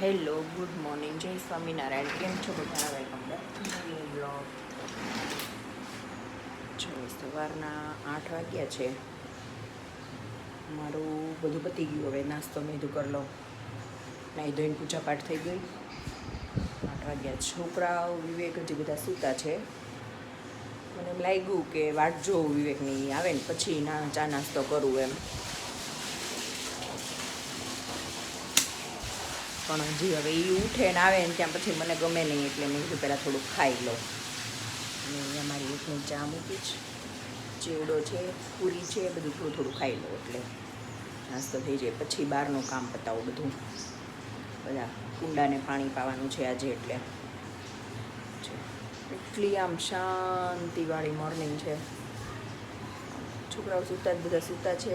Hello good morning, જય સ્વામિનારાયણ. કેમ છો બધા? Welcome back to my blog. જો સવારના 8 વાગ્યા છે. મારું બધું પતી ગયું. હવે નાસ્તો મેં કરી લઉં. નાહી ધોઈને પૂજા પાઠ થઈ ગઈ. 8 વાગ્યા. છોકરાઓ વિવેક હજી બધા સૂતા છે. મને એમ લાગ્યું કે વાટ જોઉં વિવેકની આવે ને પછી ચા નાસ્તો કરું એમ. પણ હજી હવે એ ઉઠે ને આવે ને ત્યાં પછી મને ગમે નહીં, એટલે મેં કીધું પહેલાં થોડુંક ખાઈ લઉં. અને અહીંયા મારી એકની ચા મૂકી છે, ચેવડો છે, પૂરી છે, બધું થોડું થોડું ખાઈ લઉં એટલે નાસ્તો થઈ જાય. પછી બહારનું કામ પતાવું બધું. બધા કુંડાને પાણી પાવાનું છે આજે, એટલે એટલી આમ શાંતિવાળી મોર્નિંગ છે. છોકરાઓ સૂતા જ બધા સૂતા છે,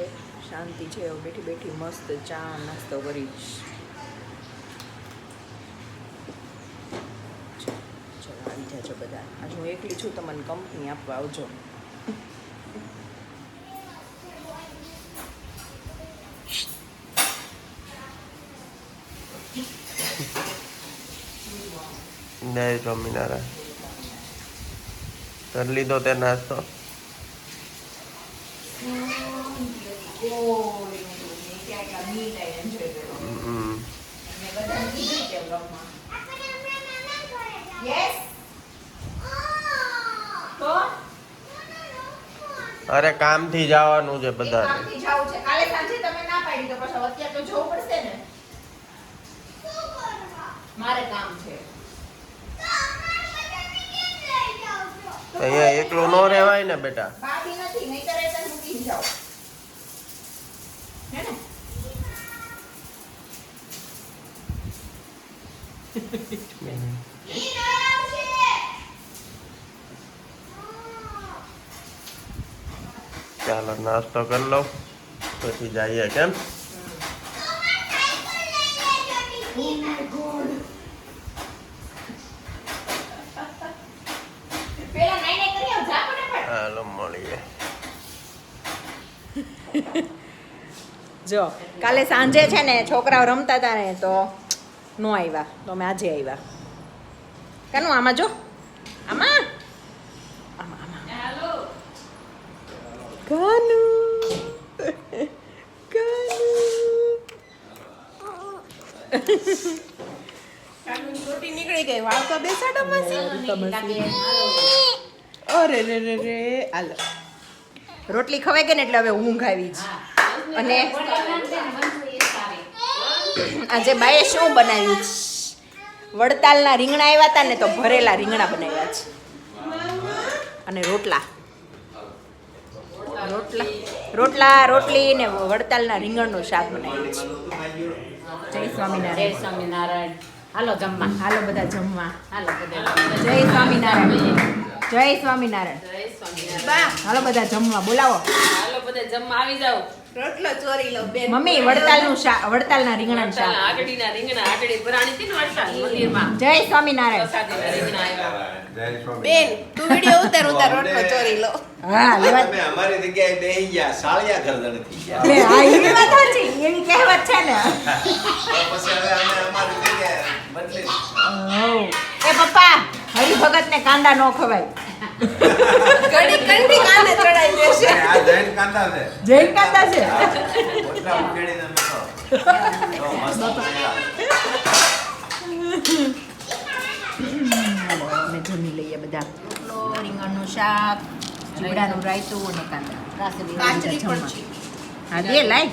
શાંતિ છે. બેઠી બેઠી મસ્ત ચા નાસ્તો કરીશ. આવી જાજો બધા. આજે હું એકલી છું તો મને કંપની આપવા આવજો. જય સ્વામિનારાયણ. કરી લીધો તે નાસ્તો? અરે કામથી જવાનું છે બધા. કાલે સાંજે તમે ના પાડી તો પછી અત્યારે તો જવું પડશે ને. મારે કામ છે. અહીંયા એકલું ન રહેવાય ને બેટા. ભાભી નથી, નહીંતર એ તને મૂકી જાઓ. હે ને? ચાલો નાસ્તો કરી લઉં પછી જઈએ. કેમ? હાલો મળીએ. જો કાલે સાંજે છે ને છોકરાઓ રમતા હતા ને તો નો આવ્યા, તો અમે આજે આવ્યા. કાનું આમાં જો, આમાં આમાં આમાં કાનુ રોટી નીકળી ગઈ. વાળ તો બેસાડો મસી. અરે રે રે રે. હાલો રોટલી ખવાઈ ગઈ ને એટલે હવે ઊંઘ આવી જ. અને આજે બાએ શું બનાવ્યું છે? વડતાલના રીંગણા આવ્યા હતા ને તો ભરેલા રીંગણા બનાવ્યા છે. અને રોટલા રોટલી ને વડતાલના રીંગણનું શાક બનાવ્યું છે. જય સ્વામિનારાયણ. જય સ્વામિનારાયણ. હાલો જમવા. હાલો બધા જમવા. હાલો બધા જય સ્વામિનારાયણ. જય સ્વામિનારાયણ. જય સ્વામિનારાયણ. હાલો બધા જમવા. બોલાવો. હાલો બધા જમવા આવી જાઓ. રોટલો ચોરી લો બેન. મમ્મી વડતાલનું શાક, વડતાલના રીંગણાનું શાક. આગળના રીંગણા આગળ ભરાણી હતી ને વડતાલ મંદિરમાં. જય સ્વામિનારાયણ. પ્રસાદીના રીંગણા આવ્યા. બેન તું વિડિયો ઉતાર રોટલો ચોરી લો. હા લેવા. તમે અમારી જગ્યાએ બેહી ગયા, સાળિયા ગરદન થઈ ગયા. લે આ એવી વાત સાચી, એવી કહેવત છે ને. તો પછી હવે અમે અમારી જગ્યાએ બદલી. એ પપ્પા, હરિભગત ને કાંદા નો ખવાય. ઘડી કંઠી કાને ચડાઈ દેશે. આ જૈન કાંદા છે. જૈન કાંદા છે. ઓટલા ઉકેડીને અમે ખાઓ. તો મસ્ત થયા. અમે જમી લઈએ બધા. રોટલો, રીંગણનું શાક, ચીવડાનું રાયતું અને કાંદા. કાચરી પણ છે. હા દે લાય.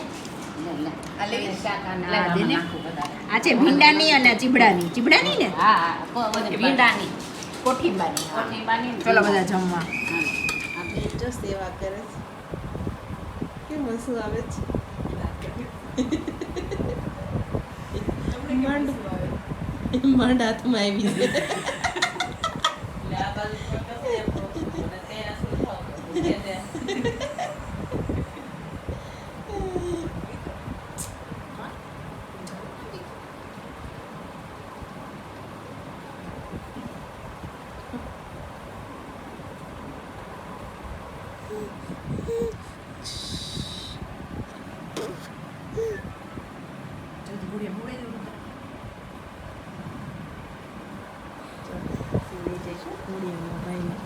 આ લેવી. હા, દે ને. આ છે ભીંડાની અને ચીબડાની. ચીબડાની ને? હા ભીંડાની કોઠીબાની. કોઠીબાની. ચલો બધા જમવા. જો સેવા કરે છે. કેમ હસવું આવે છે? માંડ હાથમાં આવી છે. મળીએ અમારા ભાઈને.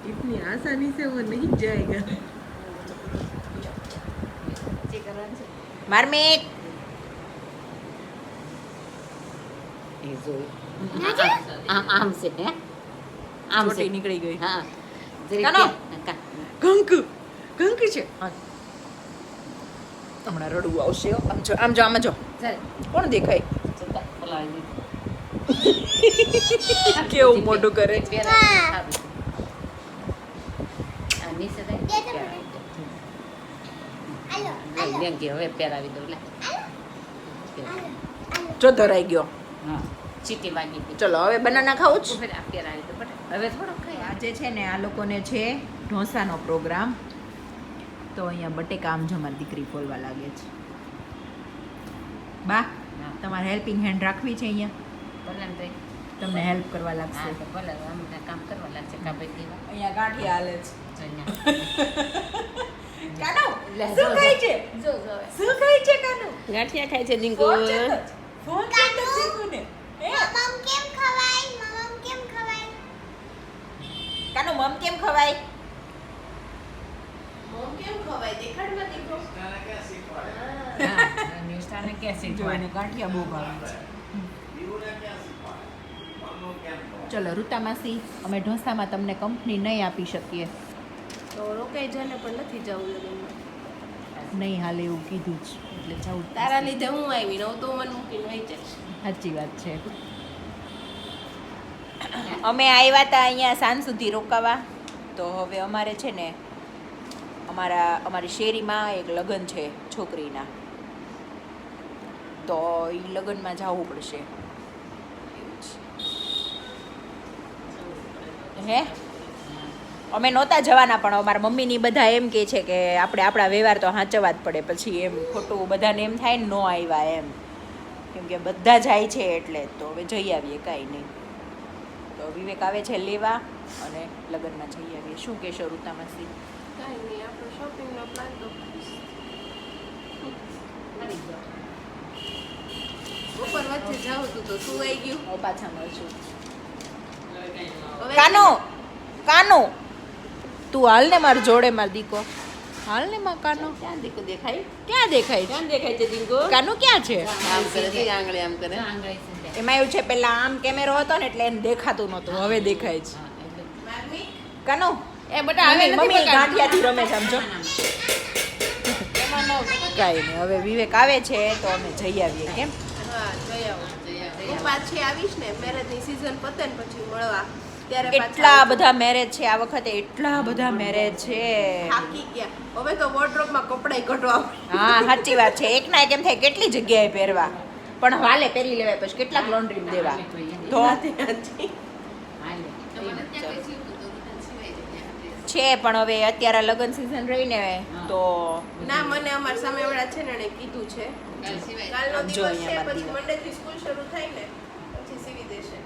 इतनी आसानी से वो नहीं जाएगा. માર્મિક એ જોઈ આમ છે હે આમ છે ચોટી નીકળી ગઈ હા જરીક કાનો? કા- કંકુ કંકુ છે હમણાં રડવું આવશે હો. આમ જો આમ જો આમ જો ચાલ કોણ દેખાય ચલતા પલાળી દીધું. કેવું મોઢું કરે છે. પહેરાવી દે, આ નીચે દે, પહેરાવી દે. બેન કે હવે પહેરાવી દઉં લે જો ધરાઈ ગયો હા ચીટી વાગી ગઈ ચલો હવે બનાના ખાવું તો જ ફેર આ પહેરાવી દઉં બટ હવે થોડોક ખાઈ આજે છે ને આ લોકોને છે ઢોસાનો પ્રોગ્રામ તો અહીંયા બટેકા આમ જ અમારી દીકરી ફોલવા લાગે છે બા હા. તમારે હેલ્પિંગ હેન્ડ રાખવી છે અહીંયા ભલે ને તઈ. તમને હેલ્પ કરવા હા લાગશે તો ભલે અમને કામ કરવા લાગશે કાપી દીવા અહીંયા ગાંઠિયા હાલે છે જો અહીંયા. કાનો લે, શું જો, ખાય જો. છે જો જો શું ખાય છે કાનો ગાંઠિયા ખાય છે દીંગુ ફોન છે તો જ. ફોન છે તો જ દીકુને. હે? મમ કેમ ખવાય મમ કેમ ખવાય કાનો મમ કેમ ખવાય મમ કેમ ખવાય દેખાડમાં દીકરો. હા નિષ્ઠાને કે જો શીખવાય એને ગાંઠિયા બહુ ભાવે છે ચલો રૂતા માસી અમે ઢોસામાં તમને કંપની નહીં આપી શકીએ તો રોકાઈ જાને પણ નથી જવું લગ્નમાં. નહીં હાલે એવું કીધું જ એટલે જવું જ તારા પડશે. લીધે હું આવી ને હું તો મને મૂકીને વહી જઈશ. સાચી વાત છે અમે આવ્યા હતા અહીંયા સાંજ સુધી રોકાવા તો હવે અમારે છે ને અમારી શેરીમાં એક લગ્ન છે છોકરીના તો એ લગ્નમાં જવું પડશે એવું છે. હે અમે નહોતા જવાના પણ અમારા મમ્મીની બધા એમ કહે છે કે આપણે આપણા વ્યવહાર તો સાચવવા જ પડે પછી એમ ખોટું બધાને એમ થાય ને ન આવ્યા એમ કેમ કે બધા જાય છે એટલે તો હવે જઈ આવીએ કાંઈ નહીં તો વિવેક આવે છે લેવા અને લગ્નમાં જઈ આવીએ શું કહેશો રૂતા માસી કાંઈ નહીં આપણો શોપિંગનો પ્લાન તો ઉપર વચ્ચે જાઉં તું તો શું આવી ગયું હું પાછા મળશું હવે કાનો કાનો તું હાલ ને માર જોડે માર દીકો હાલ ને માં કાનો ક્યાં દીકુ દેખાય ક્યાં દેખાય છે ક્યાં દેખાય છે દીકુ કાનો ક્યાં છે આમ કરે છે આંગળી આમ કરે આંગળી છે એમાં એવું છે પેલા આમ કેમેરો હતો ને એટલે એને દેખાતું નહોતું હવે દેખાય છે હા એટલે માર્મિક કાનો એ બટા હવે મમ્મી નથી બગાડ. ગાંઠિયાથી રમે છે સમજો કાંઈ નહીં હવે વિવેક આવે છે તો અમે જઈ આવીએ કેમ હા જઈ આવો હું પાછી આવીશ ને મેરેજની સીઝન પતે ને પછી મળવા ત્યારે પાછા એટલા આવજો. બધા મેરેજ છે આ વખતે એટલા બધા મેરેજ છે થાકી ગયા હવે તો વોર્ડરોબમાં કપડાય કઢવા હા સાચી વાત છે એક ના એક એમ થાય કેટલી જગ્યાએ પહેરવા પણ હાલે પહેરી લેવાય પછી કેટલાક લોન્ડ્રી દેવા તો હાલે છે પણ હવે અત્યારે લગ્ન સિઝન રહીને તો ના મને અમાર સામેવાળા છે ને એણે કીધું છે કાલનો જો દિવસ છે અહીંયા પછી બાંધી મંડે થી સ્કૂલ શરૂ થાય ને પછી સીવી દેશે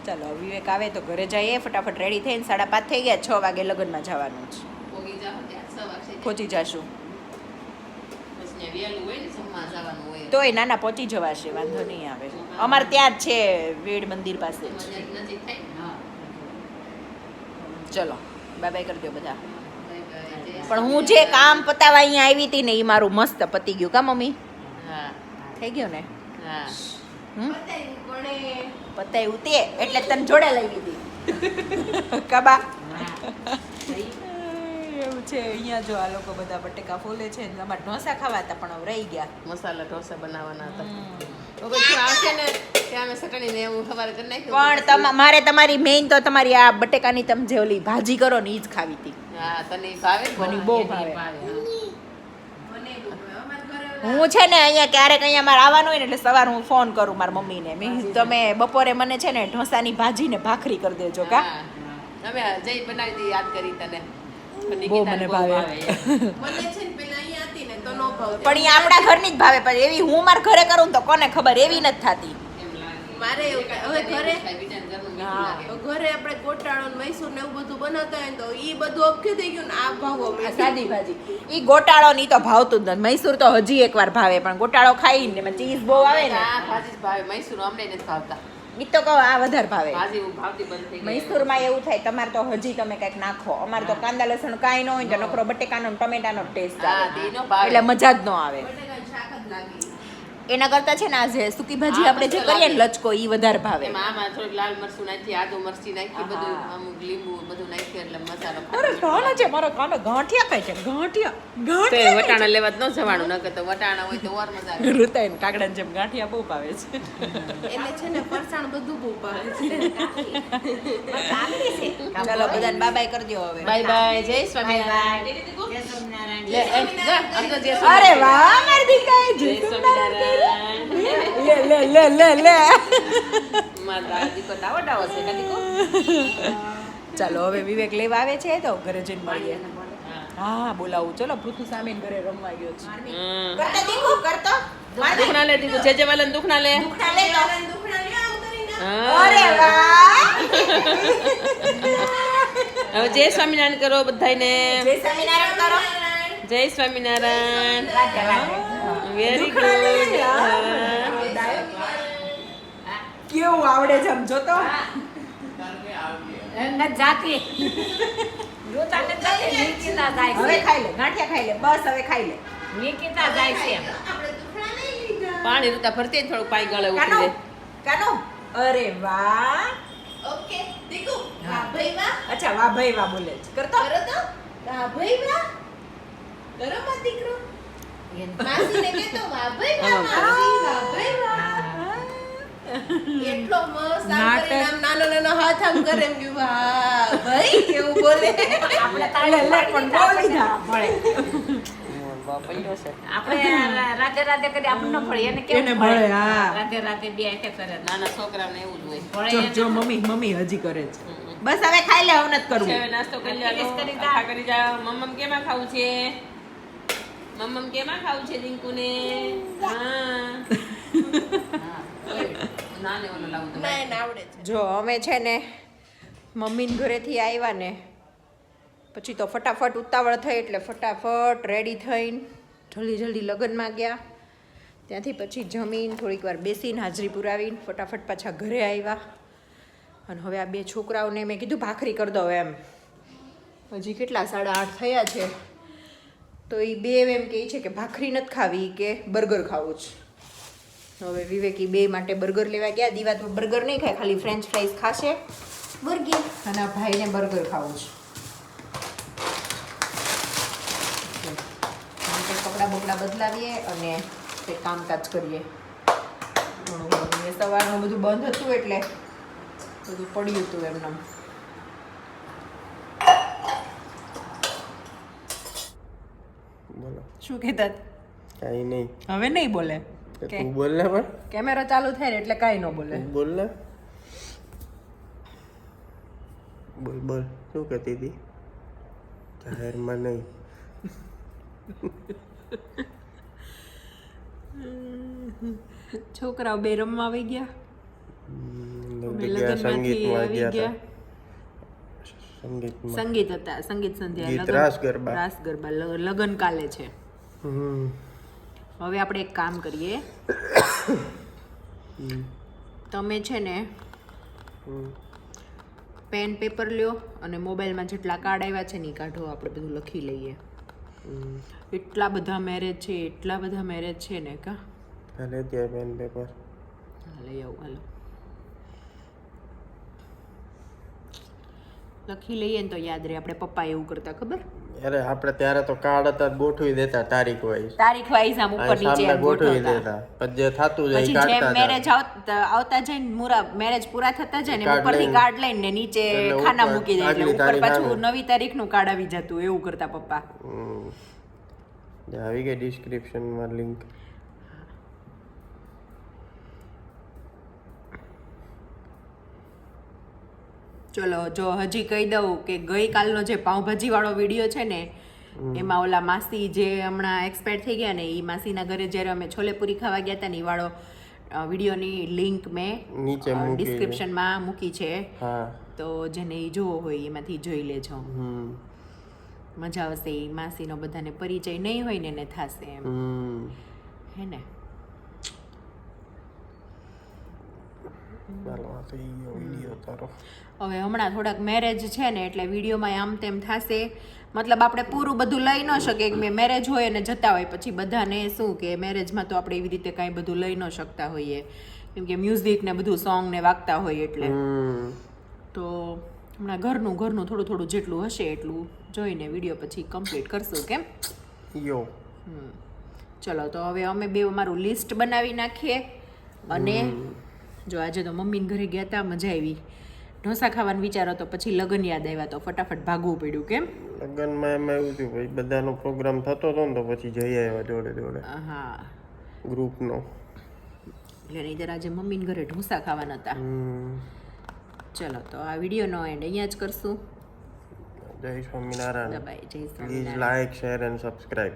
ચાલો વિવેક આવે તો ઘરે જઈએ ફટાફટ રેડી થઈને 5:30 થઈ ગયા 6 વાગે લગ્નમાં જવાનું છે પહોંચી જાશું તોય નાના પહોંચી જવાશે વાંધો નહીં આવે અમારે ત્યાં જ છે વેડ મંદિર પાસે જ ચલો બાય બાય કરી દો બધા પણ હું જે કામ પતાવવા અહીંયા આવી હતી ને એ મારું મસ્ત પતી ગયું કા મમ્મી થઈ ગયું ને હમ કોણે પતાવ્યું તે એટલે તને જોડે લઈ લીધી કબા એવું છે અહીંયા જો આ લોકો બધા બટેકા ફોલે છે ને અમારે ઢોસા ખાવા હતા પણ હવે રહી ગયા મસાલા ઢોસા બનાવવાના હતા હવે શું આવશે ને ત્યાં અમે ચટણી ને એવું સવારે કરી નાખ્યું પણ મારે તમારી મેઇન તો તમારી આ બટેકાની તમે જે ઓલી ભાજી કરો ને એ જ ખાવી હતી હા તને ભાવે મને બહુ ભાવે મને અમાર ઘરે હું છે ને અહીંયા ક્યારેક અહીંયા મારે આવવાનું હોય ને એટલે સવાર હું ફોન કરું મારા મમ્મીને મેં કીધું, તમે બપોરે મને છે ને ઢોસાની ભાજી ને ભાખરી કરી દેજો કા અમે જઈ બનાવી દી યાદ કરી તને બહુ મને ભાવે મને છે ને પેલા અહીંયા હતી ને તો નો ભાવતી પણ એ આપણા ઘરની જ ભાવે પણ એવી હું મારા ઘરે કરું ને તો કોને ખબર એવી નથી થતી મારે એવું થાય. હવે ઘરે બીજાને ઘરનું મીઠું હા. લાગે. ઘરે આપણે ગોટાળો ને મૈસૂર ને એવું બધું બનાવતા હોય ને તો ઈ બધું અપકે થઈ ગયું ને આ ભાવો આ સાદી ભાજી ઈ ગોટાળો ની તો ભાવતું જ નથી. મૈસૂર તો હજી એકવાર ભાવે પણ ગોટાળો ખાઈને એમાં ચીઝ બહુ આવે ને આ ભાજી જ ભાવે મૈસૂર અમને નથી ભાવતા ઈ તો કહો આ વધારે ભાવે. ભાજી ભાવતી બંધ થઈ ગઈ મૈસૂરમાં એવું થાય તમારે તો હજી તમે કંઈક નાખો. અમારે તો કાંદા લસણ કાંઈ ન હોય ને તો નકરો બટેકાનો ને ટમેટાનો ટેસ્ટ હા આવે તેનો ભાવે એટલે મજા જ ન આવે. બટેકાનું શાક જ લાગે. એના કરતા છે ને આ જે સૂકી ભાજી આપણે જે કરીએ ને લચકો ઈ વધારે ભાવે. એમાં આમાં થોડીક લાલ મરચું નાખી આદુ મરચી નાખી બધું અમુક લીંબુ બધું નાખી એટલે મસાલો અરે કાનો છે મારો કાનો ગાંઠિયા ખાય છે ગાંઠિયા તો ગાંઠિયા વટાણા લેવા જ ન જવાનું નકર તો વટાણા હોય તો ઓર મજા આવે ઋતાઈને કાકડાની જેમ ગાંઠિયા બહુ ભાવે છે. એટલે છે ને ફરસાણ બધું બહુ ભાવે છે. ચાલો બધાને બાય બાય કરી દો હવે. બાય બાય જય સ્વામિનારાયણ લે, એ, જા, આમ તો જય અરે સ્વામિનારાયણ. વાહ મારી દીકરી જય સ્વામિનારાયણ લે લે લે લે લે. મારા દીકો ડાવો ડાવો છે કાદીકો ચાલો હવે વિવેક લેવા આવે છે તો ઘરે જઈને મળીએ. હા બોલાવું ચલો પૃથ્વી સામે ઘરે રમવા ગયો છે. કરતા દીકુ કરતો દુખ ના લે દીકુ જે જે વાલન દુખ ના લે દુખણા લે તો. દુખણા લ્યો આમ કરીને. હા. અરે વાહ હવે જય સ્વામિનારાયણ કરો બધાયને જય સ્વામિનારાયણ કરો. જય સ્વામિનારાયણ રાધે રાધે. વેરી દુખણા લે ગુડ છે, હા. કેવું આવડે છે આમ જોતો. હવે ખાઈ લે ગાંઠિયા ખાઈ લે બસ હવે ખાઈ લે. આપણે દુખણા નહીં લીધા. પાણી રૂતા ફરતી થોડું પાણી ગળે કાનો ઉતરી કાનો અરે વાહ. ઓકે દીકુ વાહ ભાઈ વાહ. અચ્છા વાહ ભાઈ વાહ બોલે છે કરતો. કરો તો વાહ ભાઈ વાહ. કરો મત દીકરો. માસીને કહેતો વાહ ભાઈ વાહ માસી વાહ ભાઈ વાહ. એટલો મસ્ત આમ કરીને આમ નાનો નાનો હાથ આમ કરે એમ કે વાહ ભાઈ એવું બોલે. લે લે પણ બોલી જા મળે. પડ્યો છે આપણે રાતે રાતે કરી આપણને ન પડે એને એને કેવું ભળે, પડે હા. રાતે રાતે બે આંખે કરે નાના છોકરાઓને એવું જ હોય ભળે જો એને. જો મમ્મી હજી કરે છે. બસ હવે ખાઈ લે હવે નથી છે, હવે કરવું. નાસ્તો કરી લો ફિનિશ કરી જા. આખા કરી જાઓ મમ્મમ કેમાં ખાવું છે મમ્મમ કેમાં ખાવું છે રિંકુને હા ના ને ઓલો લાવું તો ના એને આવડે છે. જો અમે છે ને મમ્મીને ઘરેથી આવ્યા ને પછી તો ફટાફટ ઉતાવળ થઈ એટલે ફટાફટ રેડી થઈને જલ્દી જલ્દી લગ્નમાં ગયા. ત્યાંથી પછી જમીન થોડીક વાર બેસીને હાજરી પુરાવીને ફટાફટ પાછા ઘરે આવ્યા. અને હવે આ બે છોકરાઓને મેં કીધું ભાખરી કરી દો એમ. હજી કેટલા 8:30 થયા છે તો એ બે એમ કહે છે કે ભાખરી નથી ખાવી કે બર્ગર ખાવું છે. હવે વિવેકી બે માટે બર્ગર લેવા ગયા. દીવા તો બર્ગર નહીં ખાય ખાલી ફ્રેન્ચ ફ્રાઈઝ ખાશે બર્ગર અને આ ભાઈને બર્ગર ખાવું છે. કપડાં બપડા બદલાવીએ અને તે કામકાજ કરીએ. ઘણું બધું એ સવારનું બધું બંધ હતું એટલે બધું પડ્યું હતું એમને. બોલો શું કહેતા કાંઈ નહીં હવે નહીં બોલે તો કે તું બોલ ને પણ કેમેરો ચાલુ થાય ને એટલે કાંઈ ન બોલે. તું બોલ ને બોલ બોલ શું કહેતી હતી જાહેરમાં નહીં છોકરાઓ બે રમવા આવી ગયા. અમે લગ્નમાંથી લગ્નમાંથી સંગીતમાં આવી ગયા ગયા. હતા સંગીતમાં સંગીત હતા સંગીત સંધ્યા ગીત લગ્ન- રાસ ગરબા. રાસ ગરબા લગ્ન કાલે છે. હમ હવે આપણે એક કામ કરીએ તમે છે ને હમ. પેન પેપર લ્યો અને મોબાઈલમાં જેટલા કાર્ડ આવ્યા છે ને એ કાઢો આપણે બધું લખી લઈએ. હમ. એટલા બધા મેરેજ છે એટલા બધા મેરેજ છે ને કા હાલે ત્યાં પેન પેપર લઈ આવું હાલો લખી લઈએ ને તો યાદ રહે. આપણે પપ્પા એવું કરતા ખબર અરે આપણે ત્યારે તો કાર્ડ હતા જ ગોઠવી દેતા તારીખ વાઇઝ તારીખ વાઇઝ આમ ઉપર નીચે સામે એમ ગોઠવી ગોઠવતા. દેતા પછી જે થતું જાય પછી ઈ જેમ કાઢતા મેરેજ હતા. આવતા જાય ને મેરેજ પૂરા થતા જાય ને કાર્ડ ઉપરથી લઈને. કાર્ડ લઈને ને નીચે એટલે ખાના ઉપર મૂકી દે એટલે આગલી ઉપર તારીખ પાછું આવે. નવી તારીખનું કાર્ડ આવી જતું એવું કરતા પપ્પા. હમ. આવી ગઈ ડિસ્ક્રિપ્શનમાં લિંક ચલો જો હજી કહી દઉં કે ગઈકાલનો જે પાઉંભાજી વાળો વિડીયો છે ને એમાં ઓલા માસી જે હમણાં એક્સપાયર થઈ ગયા ને એ માસીના ઘરે જ્યારે અમે છોલે પૂરી ખાવા ગયા હતા ને એ વાળો વિડીયોની લિંક મેં નીચે મૂકી છે. ડિસ્ક્રિપ્શનમાં મૂકી છે, હા તો જેને એ જોવો હોય એમાંથી જોઈ લેજો. મજા આવશે. એ માસીનો બધાને પરિચય નહીં હોય ને એને થશે એમ, હે ને? ચાલો આ થઈ ગયો વિડીયો તારો. હવે હમણાં થોડાક મેરેજ છે ને એટલે વિડીયોમાં આમ તેમ થશે. મતલબ આપણે પૂરું બધું લઈ ન શકીએ કે મેં મેરેજ હોય અને જતા હોય પછી બધાને શું કે મેરેજમાં તો આપણે એવી રીતે કાંઈ બધું લઈ ન શકતા હોઈએ, કેમ કે મ્યુઝિક ને બધું સોંગ ને વાગતા હોય એટલે. તો હમણાં ઘરનું થોડું થોડું જેટલું હશે એટલું જોઈને વિડીયો પછી કમ્પ્લીટ કરશું, કેમ? યો ચલો તો હવે અમે બે અમારું લિસ્ટ બનાવી નાખીએ. અને જો આજે તો મમ્મીને ઘરે ગયા હતા, મજા આવી. ઢોસા ખાવાનો વિચાર હતો, પછી લગ્ન યાદ આવ્યા તો ફટાફટ ભાગવું પડ્યું, કેમ? લગ્નમાં એમાં એવું થયું ભાઈ, બધાનો પ્રોગ્રામ થતો હતો ને તો પછી જઈ આવ્યા જોડે જોડે હા, ગ્રુપનો. એટલે નહીંતર આજે મમ્મીને ઘરે ઢોસા ખાવાના હતા. ચલો તો આ વિડીયોનો એન્ડ અહીંયા જ કરશું. જય સ્વામિનારાયણ. બાય, જય please Swaminarayan. Like share and subscribe.